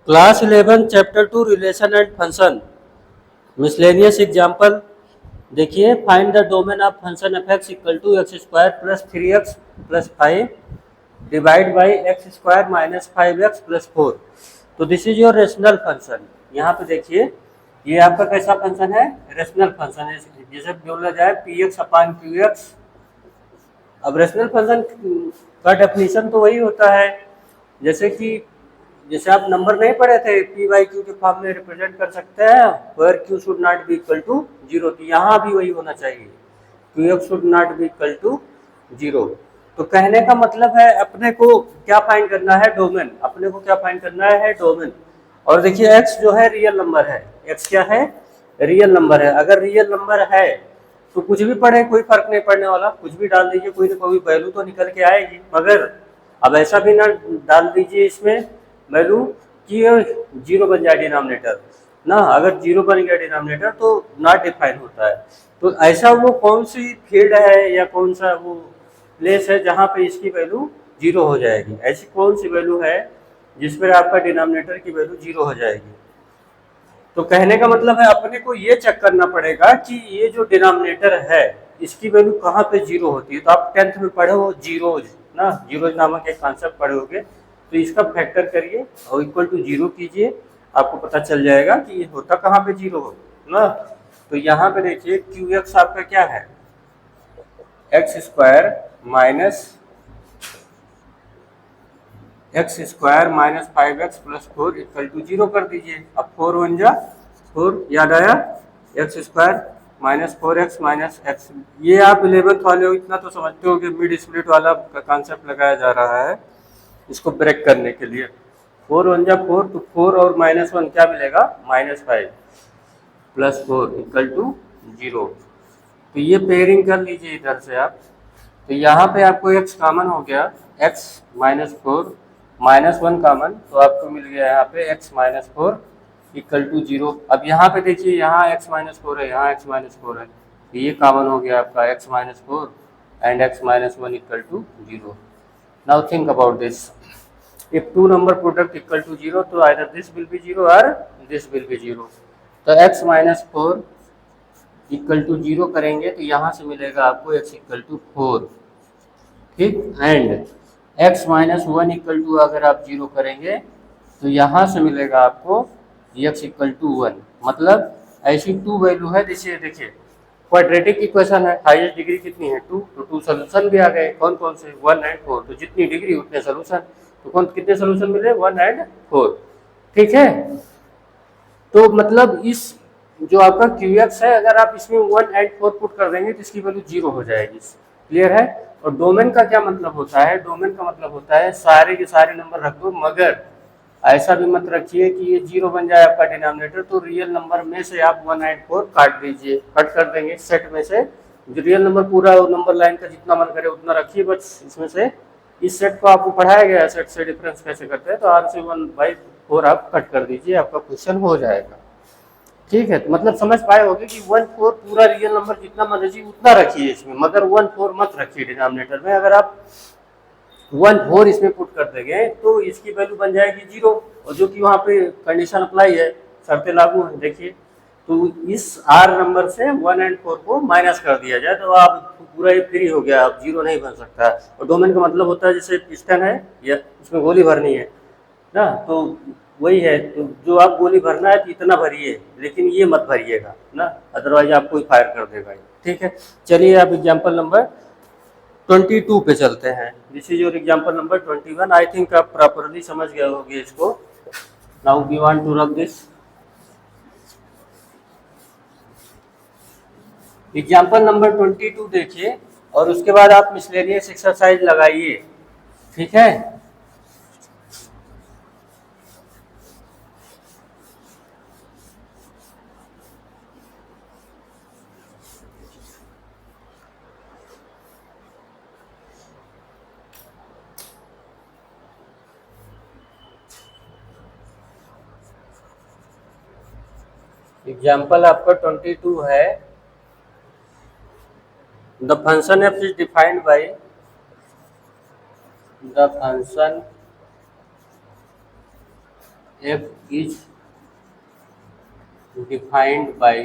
Class 11 chapter 2 relation and function miscellaneous example. देखिए, find the domain of function F X equal to X square plus 3x plus 5 divide by X square minus 5x plus 4। तो this is your rational function. यहाँ पे देखिए, ये आपका कैसा function है? Rational function है, जैसे बोला जाए पी एक्स अपान क्यू एक्स। अब रेशनल फंक्शन का डेफिनेशन तो वही होता है जैसे कि जैसे आप नंबर नहीं पढ़े थे, पी बाई क्यू के फॉर्म में रिप्रेजेंट कर सकते हैं, where Q should not be equal to zero. तो यहाँ भी वही होना चाहिए, Q X should not be equal to zero. तो कहने का मतलब है अपने को क्या फाइंड करना है? डोमेन। अपने को क्या फाइंड करना है? डोमेन। और देखिए एक्स जो है रियल नंबर है। एक्स क्या है? रियल नंबर है। अगर रियल नंबर है तो कुछ भी पढ़े कोई फर्क नहीं पड़ने वाला, कुछ भी डाल दीजिए, कोई ना कोई वैल्यू तो निकल के आएगी। मगर अब ऐसा भी ना डाल दीजिए इसमें वैल्यू कि जीरो बन जाए डिनोमिनेटर ना। अगर जीरो बन गया डिनोमिनेटर तो नॉट डिफाइन होता है। तो ऐसा वो कौन सी फील्ड है या कौन सा वो प्लेस है जहाँ पे इसकी वैल्यू जीरो हो जाएगी? ऐसी कौन सी वैल्यू है जिस पर आपका डिनोमिनेटर की वैल्यू जीरो हो जाएगी? तो कहने का मतलब है अपने को ये चेक करना पड़ेगा कि ये जो डिनोमिनेटर है इसकी वैल्यू कहाँ पे जीरो होती है। तो आप 10th में पढ़े हो जीरोज ना, जीरोज नामक एक कॉन्सेप्ट पढ़े होगे। तो इसका फैक्टर करिए और इक्वल टू जीरो कीजिए, आपको पता चल जाएगा कि ये होता कहाँ पे जीरो हो ना। तो यहाँ पे देखिए क्यू एक्स आपका क्या है? X square minus X square minus 5x plus 4 equal to zero कर दीजिए। अब 4 वन जा 4, याद आया? X square minus 4x minus X. ये आप 11th वाले हो, इतना तो समझते हो कि मिड स्प्लिट वाला कॉन्सेप्ट लगाया जा रहा है इसको ब्रेक करने के लिए। 4 वन जा 4, तो 4 और माइनस 1 क्या मिलेगा? Minus 5 plus 4 equal to zero. तो ये पेयरिंग कर लीजिए इधर से आप। तो यहाँ पे आपको x कॉमन हो गया, x माइनस 4 माइनस 1 कॉमन, तो आपको मिल गया यहाँ पे x minus 4 equal to zero. अब यहाँ पे देखिए, यहाँ x माइनस 4 है, यहाँ x माइनस 4 है, तो ये कॉमन हो गया आपका x minus 4 and x minus 1 equal to zero. Now think about this, if two number product equal to zero तो either this will be zero और दिस विल बी जीरो। तो x minus 4 equal to zero करेंगे तो यहाँ से मिलेगा आपको x equal to 4, ठीक। And x minus 1 equal to अगर आप जीरो करेंगे तो यहाँ से मिलेगा आपको x इक्वल टू 1। मतलब ऐसी टू वैल्यू है, जैसे देखिए क्वाड्रेटिक इक्वेशन है, हाईएस्ट डिग्री कितनी है? 2, तो 2 सोल्यूशन भी आ गए। कौन कौन से? 1 एंड 4। तो जितनी डिग्री उतने सोल्यूशन। तो कौन कितने सोल्यूशन मिले? 1 एंड 4, ठीक है। तो मतलब इस जो आपका क्यू एक्स है, अगर आप इसमें 1 एंड 4 पुट कर देंगे तो इसकी वैल्यू जीरो हो जाएगी। क्लियर है? और डोमेन का क्या मतलब होता है? डोमेन का मतलब होता है सारे के सारे नंबर रख दो, मगर ऐसा भी मत रखिए कि ये जीरो बन जाए आपका डिनोमिनेटर। तो रियल नंबर में से आप 1 एंड 4 काट दीजिए, कट कर देंगे सेट में से। जो रियल नंबर पूरा नंबर लाइन का जितना मन करे उतना रखिए, बस इसमें से इस सेट को आपको पढ़ाया गया है सेट से डिफरेंस कैसे करते हैं, तो आर से 1/4 आप कट कर दीजिए, आपका क्वेश्चन हो जाएगा। ठीक है, तो मतलब समझ पाए होगे कि 1/4 पूरा रियल नंबर जितना मर्जी उतना रखिए इसमें, मगर 1/4 मत रखिए डिनोमिनेटर में। अगर आप 1/4 इसमें पुट कर देंगे तो इसकी वैल्यू बन जाएगी जीरो, और जो कि वहाँ पे कंडीशन अप्लाई है, शर्तें लागू हैं। देखिए, तो इस आर नंबर से 1 एंड 4 को माइनस कर दिया जाए तो आप पूरा ये फ्री हो गया, अब जीरो नहीं बन सकता। और डोमेन का मतलब होता है जैसे पिस्टन है या उसमें गोली भरनी है ना, तो वही है। तो जो आप गोली भरना है तो इतना भरिए, लेकिन ये मत भरिएगा ना, अदरवाइज आपको ही फायर कर देगा। ठीक है, चलिए आप एग्जाम्पल नंबर 22 पे चलते हैं। This is your example number 21। I think आप प्रॉपरली समझ गए होंगे इसको। Now we want to rub this example number 22 देखिए, और उसके बाद आप मिसलेनियस एक्सरसाइज लगाइए, ठीक है। एग्जाम्पल आपका 22 है। The function F is defined by the function F is defined by,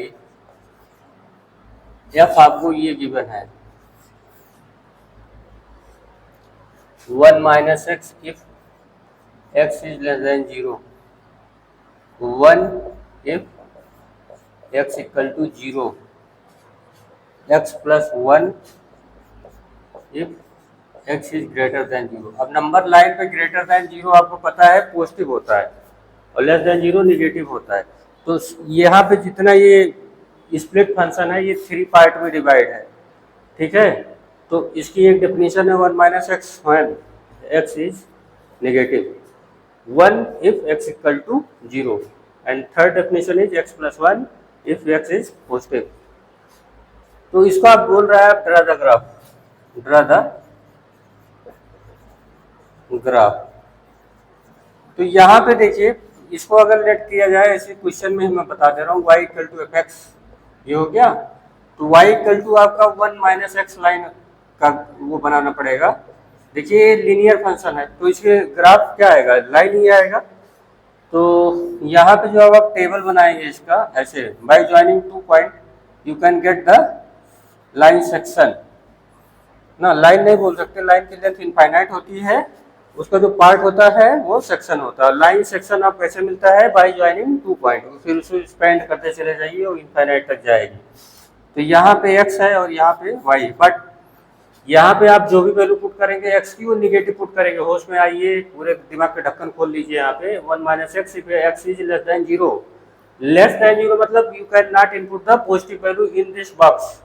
F आपको ये गिवन है 1 minus X if X is less than 0, 1 if X equal to 0, X plus 1 if X is greater than 0। अब number line पे greater than 0 आपको पता है positive होता है और लेस देन 0 निगेटिव होता है। तो यहाँ पे जितना ये स्प्लिट फंक्शन है ये 3 पार्ट में डिवाइड है, ठीक है। तो इसकी एक डेफिनेशन है 1 minus X when X is negative, 1 if X equal to 0, and third definition is x plus 1 if X is positive. तो इसको आप बोल रहा है draw the graph, draw the graph. तो यहाँ पे देखिए इसको अगर लेट किया जाए ऐसे क्वेश्चन में मैं बता दे रहा हूँ y equal to F X, ये हो गया। तो y इक्वल टू आपका 1 माइनस एक्स लाइन का वो बनाना पड़ेगा। देखिए लीनियर फंक्शन है तो इसके ग्राफ क्या आएगा, लाइन ही आएगा। तो यहाँ पे जो आप टेबल बनाएंगे इसका ऐसे, by joining 2 point you can get the line section ना, लाइन नहीं बोल सकते, लाइन की लेंथ इनफाइनाइट होती है, उसका जो पार्ट होता है वो सेक्शन होता है। लाइन सेक्शन आप कैसे मिलता है, बाय ज्वाइनिंग 2 पॉइंट, फिर उसको एक्सपेंड करते चले जाइए और इनफाइनाइट तक जाएगी। तो यहाँ पे x है और यहाँ पे y, बट यहाँ पे आप जो भी वैल्यू पुट करेंगे x की वो निगेटिव पुट करेंगे। होश में आइए, पूरे दिमाग के ढक्कन खोल लीजिए। यहाँ पे 1 minus X if X is less than 0, less than 0 मतलब you can not input the positive value in this box,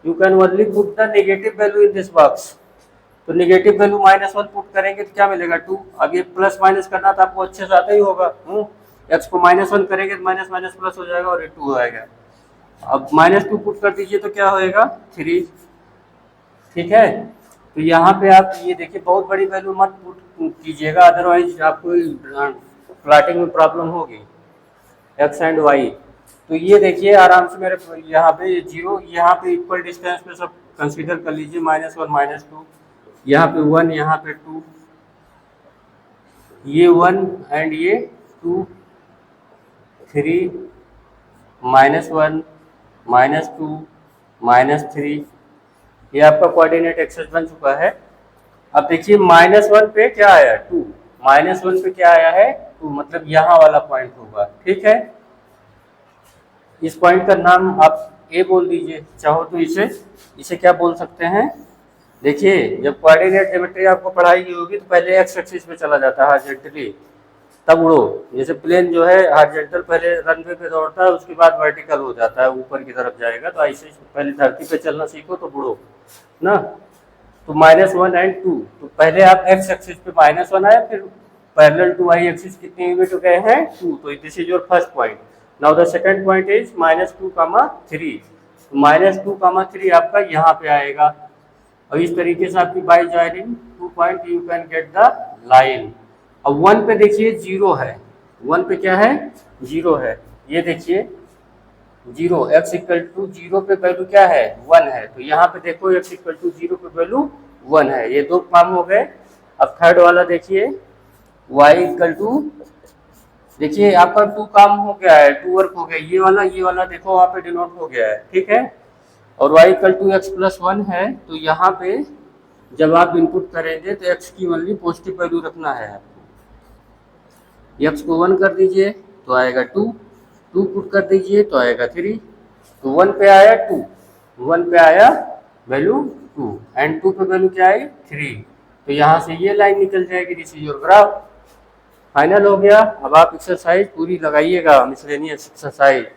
you can only put the negative value in this box. तो नेगेटिव वैल्यू -1 पुट करेंगे तो क्या मिलेगा 2। अब ये plus minus करना तो आपको अच्छे से आता ही होगा। एक्स को -1 करेंगे तो माइनस माइनस प्लस हो जाएगा और ये 2 आएगा। अब -2 पुट कर दीजिए तो क्या होएगा 3, ठीक है। तो यहाँ पे आप ये देखिए बहुत बड़ी वैल्यू मत पुट कीजिएगा, अदरवाइज आपको प्लॉटिंग में प्रॉब्लम होगी एक्स एंड वाई। तो ये देखिए आराम से मेरे यहाँ पे 0, यहाँ पे इक्वल डिस्टेंस पे सब कंसीडर कर लीजिए, -1 -2, यहाँ पे 1, यहाँ पे 2, ये 1 एंड ये 2, 3, -1 -2 -3, ये आपका कोऑर्डिनेट एक्सेस बन चुका है। अब देखिए -1 पे क्या आया 2, -1 पे क्या आया है 2, मतलब यहाँ वाला पॉइंट होगा, ठीक है। इस पॉइंट का नाम आप ए बोल दीजिए, चाहो तो इसे क्या बोल सकते हैं। देखिए जब कोऑर्डिनेट ज्योमेट्री आपको पढ़ाई की होगी तो पहले एक्स एक्सिस पे चला जाता है हॉरिजॉन्टली, तब उड़ो। जैसे प्लेन जो है हॉरिजॉन्टल पहले रनवे पे दौड़ता है, उसके बाद वर्टिकल हो जाता है, ऊपर की तरफ जाएगा। तो ऐसे पहले धरती पे चलना सीखो तो उड़ो ना। तो -1 एंड 2, तो पहले आप एक्स एक्सिस पे -1 आया, फिर पैरेलल टू वाई एक्सिस कितने यूनिट हो गए हैं 2। तो this is your first point. Now the second point is -2, 3। तो -2, 3 आपका यहाँ पे आएगा। और इस तरीके से आपकी by joining 2 point you can get the line. अब 1 पे देखिए 0 है, 1 पे क्या है 0 है, ये देखिए 0, x इक्वल टू 0 पे वैल्यू क्या है 1 है। तो यहाँ पे देखो x इक्वल टू 0 पे वैल्यू 1 है, ये 2 काम हो गए। अब थर्ड वाला देखिए y इक्वल टू, देखिए आपका 2 काम हो गया है, 2 वर्क हो गया, ये वाला देखो वहाँ पे डिनोट हो गया है, ठीक है। और y equal to X plus 1 है। तो यहाँ पे जब आप इनपुट करेंगे तो x की ओनली पॉजिटिव वैल्यू रखना है आपको। x को 1 कर दीजिए तो आएगा 2, 2 पुट कर दीजिए तो आएगा 3। तो 1 पे आया 2, 1 पे आया वैल्यू 2 एंड 2 पे वैल्यू क्या आई 3। तो यहाँ से ये लाइन निकल जाएगी, this is your graph. Final हो गया। अब आप एक्सरसाइज पूरी लगाइएगा, मिसलेनियस एक्सरसाइज।